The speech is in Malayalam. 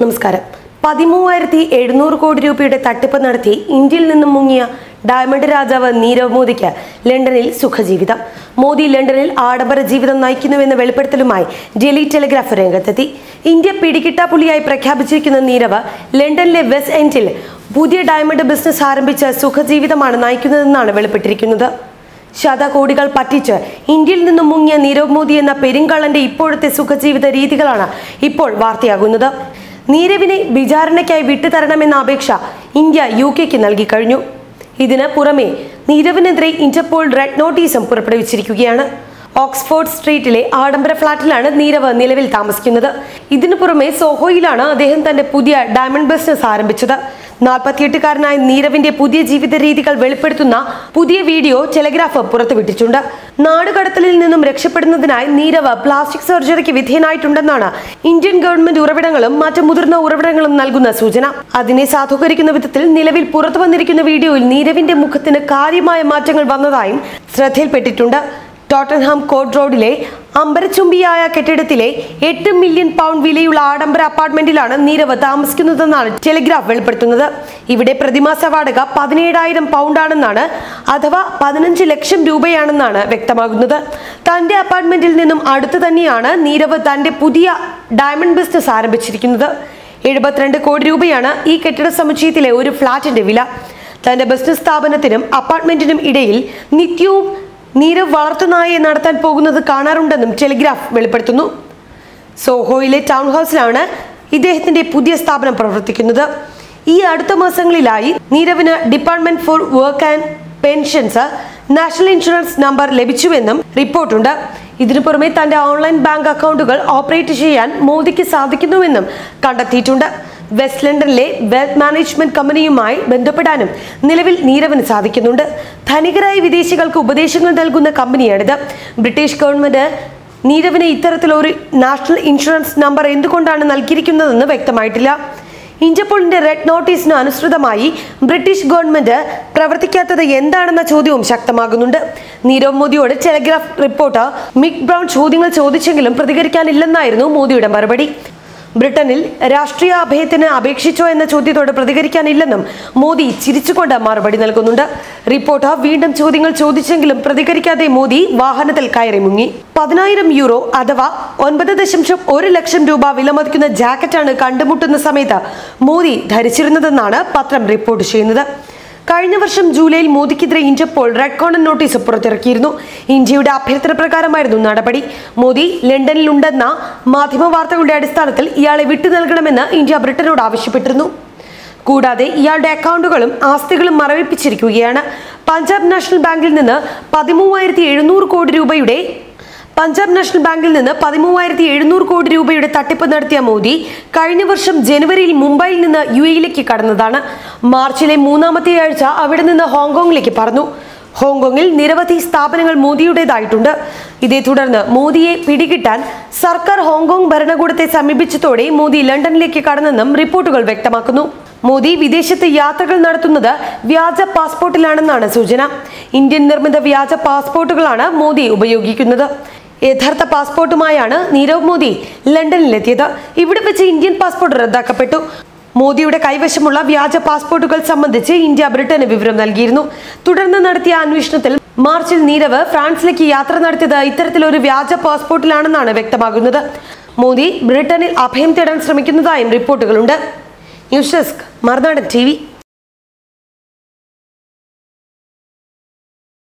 നമസ്കാരം. 13,700 കോടി രൂപയുടെ തട്ടിപ്പ് നടത്തി ഇന്ത്യയിൽ നിന്നും മുങ്ങിയ ഡയമണ്ട് രാജാവ് നീരവ് മോദിക്ക് ലണ്ടനിൽ സുഖജീവിതം. മോദി ലണ്ടനിൽ ആഡംബര ജീവിതം നയിക്കുന്നുവെന്ന വെളിപ്പെടുത്തലുമായി ഡെയിലി ടെലിഗ്രാഫ് രംഗത്തെത്തി. ഇന്ത്യ പിടികിട്ടാപ്പുള്ളിയായി പ്രഖ്യാപിച്ചിരിക്കുന്ന നീരവ് ലണ്ടനിലെ വെസ്റ്റ് എൻഡിൽ പുതിയ ഡയമണ്ട് ബിസിനസ് ആരംഭിച്ച് സുഖജീവിതമാണ് നയിക്കുന്നതെന്നാണ് വെളിപ്പെട്ടിരിക്കുന്നത്. ശതകോടികൾ പറ്റിച്ച് ഇന്ത്യയിൽ നിന്നും മുങ്ങിയ നീരവ് മോദി എന്ന പെരുങ്കള്ളന്റെ ഇപ്പോഴത്തെ സുഖജീവിത രീതികളാണ് ഇപ്പോൾ വാർത്തയാകുന്നത്. നീരവിനെ വിചാരണയ്ക്കായി വിട്ടുതരണമെന്ന അപേക്ഷ ഇന്ത്യ UK നൽകി കഴിഞ്ഞു. ഇതിന് പുറമെ നീരവിനെതിരെ ഇന്റർപോൾ റെഡ് നോട്ടീസും പുറപ്പെടുവിച്ചിരിക്കുകയാണ്. ഓക്സ്ഫോർഡ് സ്ട്രീറ്റിലെ ആഡംബര ഫ്ളാറ്റിലാണ് നീരവ് നിലവിൽ താമസിക്കുന്നത്. ഇതിനു പുറമെ സോഹോയിലാണ് അദ്ദേഹം തന്റെ പുതിയ ഡയമണ്ട് ബിസിനസ് ആരംഭിച്ചത്. 48-കാരനായ നീരവിന്റെ പുതിയ ജീവിത രീതികൾ വെളിപ്പെടുത്തുന്ന പുതിയ വീഡിയോ ടെലിഗ്രാഫ് പുറത്തുവിട്ടിട്ടുണ്ട്. നാടുകടത്തലിൽ നിന്നും രക്ഷപ്പെടുന്നതിനായി നീരവ് പ്ലാസ്റ്റിക് സർജറിക്ക് വിധേയനായിട്ടുണ്ടെന്നാണ് ഇന്ത്യൻ ഗവൺമെന്റ് ഉറവിടങ്ങളും മറ്റു മുതിർന്ന ഉറവിടങ്ങളും നൽകുന്ന സൂചന. അതിനെ സാധൂകരിക്കുന്ന വിധത്തിൽ നിലവിൽ പുറത്തു വന്നിരിക്കുന്ന വീഡിയോയിൽ നീരവിന്റെ മുഖത്തിന് കാര്യമായ മാറ്റങ്ങൾ വന്നതായും ശ്രദ്ധയിൽപ്പെട്ടിട്ടുണ്ട്. ടോട്ടൻഹാം കോർട്ട് റോഡിലെ അമ്പരച്ചുംബിയായ കെട്ടിടത്തിലെ 8 മില്യൺ പൗണ്ട് വിലയുള്ള ആഡംബര അപ്പാർട്ട്മെന്റിലാണ് നീരവ് താമസിക്കുന്നതെന്നാണ് ടെലിഗ്രാഫ് വെളിപ്പെടുത്തുന്നത്. ഇവിടെ പ്രതിമാസ വാടക 17,000 പൗണ്ടാണെന്നാണ്, അഥവാ 15 ലക്ഷം രൂപയാണെന്നാണ് വ്യക്തമാകുന്നത്. തന്റെ അപ്പാർട്ട്മെന്റിൽ നിന്നും അടുത്ത് തന്നെയാണ് നീരവ് തന്റെ പുതിയ ഡയമണ്ട് ബിസിനസ് ആരംഭിച്ചിരിക്കുന്നത്. 72 കോടി രൂപയാണ് ഈ കെട്ടിട സമുച്ചയത്തിലെ ഒരു ഫ്ളാറ്റിന്റെ വില. തന്റെ ബിസിനസ് സ്ഥാപനത്തിനും അപ്പാർട്ട്മെന്റിനും ഇടയിൽ നിത്യവും നീരവ് വളർത്തുനായെ നടത്താൻ പോകുന്നത് കാണാറുണ്ടെന്നും ടെലിഗ്രാഫ് വെളിപ്പെടുത്തുന്നു. സോഹോയിലെ ടൗൺ ഹൗസിലാണ് ഇദ്ദേഹത്തിന്റെ പുതിയ സ്ഥാപനം പ്രവർത്തിക്കുന്നത്. ഈ അടുത്ത മാസങ്ങളിലായി നീരവിന് department for work and pensions national insurance number ലഭിച്ചുവെന്നും റിപ്പോർട്ടുണ്ട്. ഇതിനു പുറമെ തന്റെ ഓൺലൈൻ ബാങ്ക് അക്കൗണ്ടുകൾ ഓപ്പറേറ്റ് ചെയ്യാൻ മോദിക്ക് സാധിക്കുന്നുവെന്നും കണ്ടെത്തിയിട്ടുണ്ട്. വെസ്റ്റ് ലണ്ടനിലെ വെൽത്ത് മാനേജ്മെന്റ് കമ്പനിയുമായി ബന്ധപ്പെടാനും നിലവിൽ നീരവിന് സാധിക്കുന്നുണ്ട്. ധനികരായ വിദേശികൾക്ക് ഉപദേശങ്ങൾ നൽകുന്ന കമ്പനിയാണിത്. ബ്രിട്ടീഷ് ഗവൺമെന്റ് നീരവിന് ഇത്തരത്തിലൊരു നാഷണൽ ഇൻഷുറൻസ് നമ്പർ എന്തുകൊണ്ടാണ് നൽകിയിരിക്കുന്നതെന്ന് വ്യക്തമായിട്ടില്ല. ഇന്റർപോളിന്റെ റെഡ് നോട്ടീസിന് അനുസൃതമായി ബ്രിട്ടീഷ് ഗവൺമെന്റ് പ്രവർത്തിക്കാത്തത് എന്താണെന്ന ചോദ്യവും ശക്തമാകുന്നുണ്ട്. നീരവ് മോദിയോട് ടെലിഗ്രാഫ് റിപ്പോർട്ടർ മിക് ബ്രൗൺ ചോദ്യങ്ങൾ ചോദിച്ചെങ്കിലും പ്രതികരിക്കാനില്ലെന്നായിരുന്നു മോദിയുടെ മറുപടി. ബ്രിട്ടനിൽ രാഷ്ട്രീയ അഭയത്തിന് അപേക്ഷിച്ചോ എന്ന ചോദ്യത്തോട് പ്രതികരിക്കാനില്ലെന്നും മോദി ചിരിച്ചുകൊണ്ട് മറുപടി നൽകുന്നുണ്ട്. റിപ്പോർട്ടർ വീണ്ടും ചോദ്യങ്ങൾ ചോദിച്ചെങ്കിലും പ്രതികരിക്കാതെ മോദി വാഹനത്തിൽ കയറി മുങ്ങി. 10,000 യൂറോ അഥവാ 9.1 ലക്ഷം രൂപ വിലമതിക്കുന്ന ജാക്കറ്റാണ് കണ്ടുമുട്ടുന്ന സമയത്ത് മോദി ധരിച്ചിരുന്നതെന്നാണ് പത്രം റിപ്പോർട്ട് ചെയ്യുന്നത്. കഴിഞ്ഞ വർഷം ജൂലൈയിൽ മോദിക്കെതിരെ ഇന്റർപോൾ റെഡ് കോർണർ നോട്ടീസ് പുറത്തിറക്കിയിരുന്നു. ഇന്ത്യയുടെ അഭ്യർത്ഥന പ്രകാരമായിരുന്നു നടപടി. മോദി ലണ്ടനിലുണ്ടെന്ന മാധ്യമ വാർത്തകളുടെ അടിസ്ഥാനത്തിൽ ഇയാളെ വിട്ടു നൽകണമെന്ന് ഇന്ത്യ ബ്രിട്ടനോട് ആവശ്യപ്പെട്ടിരുന്നു. കൂടാതെ ഇയാളുടെ അക്കൗണ്ടുകളും ആസ്തികളും മറവിപ്പിച്ചിരിക്കുകയാണ്. പഞ്ചാബ് നാഷണൽ ബാങ്കിൽ നിന്ന് 13,700 കോടി രൂപയുടെ തട്ടിപ്പ് നടത്തിയ മോദി കഴിഞ്ഞ വർഷം ജനുവരിയിൽ മുംബൈയിൽ നിന്ന് UAE കടന്നതാണ്. മാർച്ചിലെ 3-ാമത്തെ ആഴ്ച അവിടെ നിന്ന് ഹോങ്കോങ്ങിലേക്ക് പറന്നു. ഹോങ്കോങ്ങിൽ നിരവധി സ്ഥാപനങ്ങൾ മോദിയുടേതായിട്ടുണ്ട്. ഇതേ തുടർന്ന് മോദിയെ പിടികിട്ടാൻ സർക്കാർ ഹോങ്കോങ് ഭരണകൂടത്തെ സമീപിച്ചതോടെ മോദി ലണ്ടനിലേക്ക് കടന്നെന്നും റിപ്പോർട്ടുകൾ വ്യക്തമാക്കുന്നു. മോദി വിദേശത്ത് യാത്രകൾ നടത്തുന്നത് വ്യാജ പാസ്പോർട്ടിലാണെന്നാണ് സൂചന. ഇന്ത്യൻ നിർമ്മിത വ്യാജ പാസ്പോർട്ടുകളാണ് മോദി ഉപയോഗിക്കുന്നത്. യഥാർത്ഥ പാസ്പോർട്ടുമായാണ് നീരവ് മോദി ലണ്ടനിലെത്തിയത്. ഇവിടെ വെച്ച് ഇന്ത്യൻ പാസ്പോർട്ട് റദ്ദാക്കപ്പെട്ടു. മോദിയുടെ കൈവശമുള്ള വ്യാജ പാസ്പോർട്ടുകൾ സംബന്ധിച്ച് ഇന്ത്യ ബ്രിട്ടന് വിവരം നൽകിയിരുന്നു. തുടർന്ന് നടത്തിയ അന്വേഷണത്തിൽ മാർച്ചിൽ നീരവ് ഫ്രാൻസിലേക്ക് യാത്ര നടത്തിയത് ഇത്തരത്തിലൊരു വ്യാജ പാസ്പോർട്ടിലാണെന്നാണ് വ്യക്തമാകുന്നത്. മോദി ബ്രിട്ടനിൽ അഭയം തേടാൻ ശ്രമിക്കുന്നതായും റിപ്പോർട്ടുകളുണ്ട്. ന്യൂസ് ഡെസ്ക് മറുനാടൻ TV.